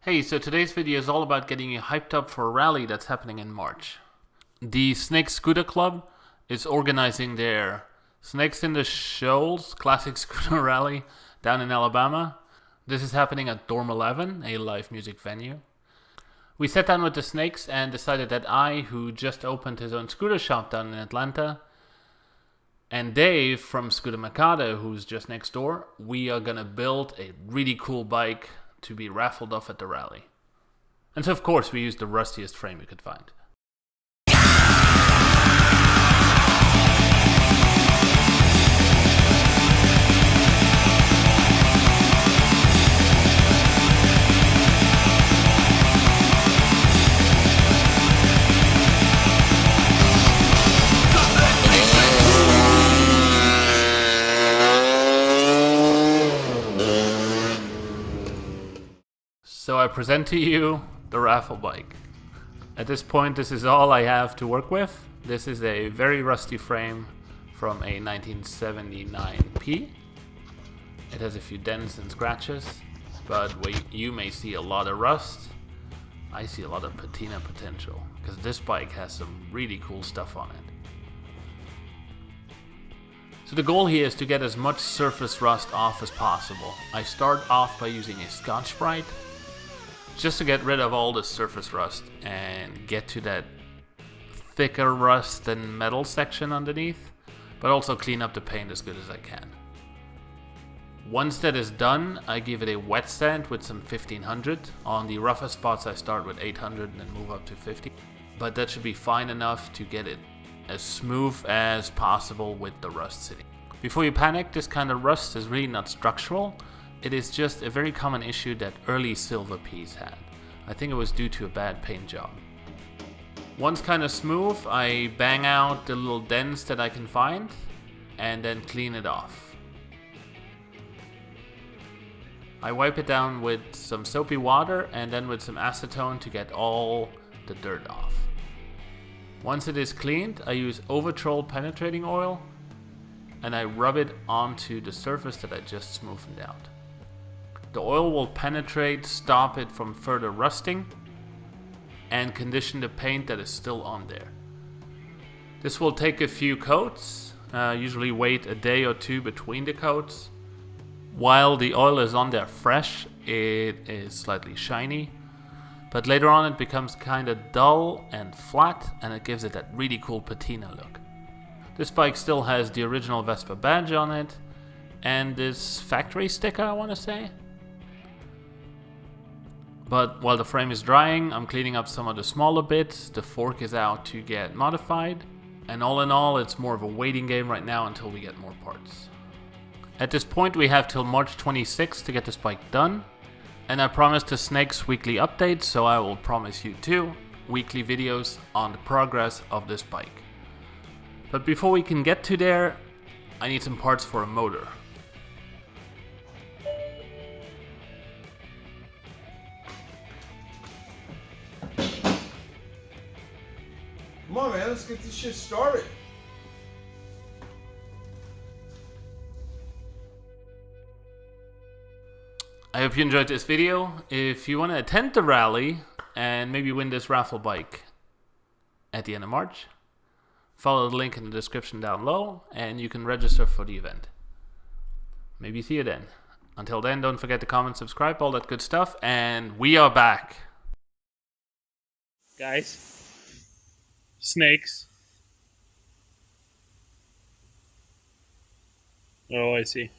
Hey, so today's video is all about getting you hyped up for a rally that's happening in March. The Snake Scooter Club is organizing their Snakes in the Shoals Classic Scooter Rally down in Alabama. This is happening at Dorm 11, a live music venue. We sat down with the Snakes and decided that I, who just opened his own scooter shop down in Atlanta, and Dave from Scooter Mercado, who's just next door, we are gonna build a really cool bike to be raffled off at the rally. And so of course we used the rustiest frame we could find. So I present to you the raffle bike. At this point, this is all I have to work with. This is a very rusty frame from a 1979P. It has a few dents and scratches, but you may see a lot of rust. I see a lot of patina potential, because this bike has some really cool stuff on it. So the goal here is to get as much surface rust off as possible. I start off by using a Scotch-Brite, just to get rid of all the surface rust and get to that thicker rust and metal section underneath, but also clean up the paint as good as I can. Once that is done, I give it a wet sand with some 1500. On the roughest spots I start with 800 and then move up to 50. But that should be fine enough to get it as smooth as possible with the rust sitting. Before you panic, this kind of rust is really not structural. It is just a very common issue that early silver Ps had. I think it was due to a bad paint job. Once kind of smooth, I bang out the little dents that I can find and then clean it off. I wipe it down with some soapy water and then with some acetone to get all the dirt off. Once it is cleaned, I use Overtrol penetrating oil and I rub it onto the surface that I just smoothened out. The oil will penetrate, stop it from further rusting, and condition the paint that is still on there. This will take a few coats, usually wait a day or two between the coats. While the oil is on there fresh, it is slightly shiny, but later on it becomes kind of dull and flat, and it gives it that really cool patina look. This bike still has the original Vespa badge on it, and this factory sticker, I want to say. But while the frame is drying, I'm cleaning up some of the smaller bits. The fork is out to get modified. And all in all, it's more of a waiting game right now until we get more parts. At this point, we have till March 26th to get this bike done. And I promised the Snakes weekly updates, so I will promise you too weekly videos on the progress of this bike. But before we can get to there, I need some parts for a motor. Come on, man, let's get this shit started. I hope you enjoyed this video. If you want to attend the rally and maybe win this raffle bike at the end of March, follow the link in the description down below and you can register for the event. Maybe see you then. Until then, don't forget to comment, subscribe, all that good stuff, and we are back. Guys. Snakes. Oh, I see.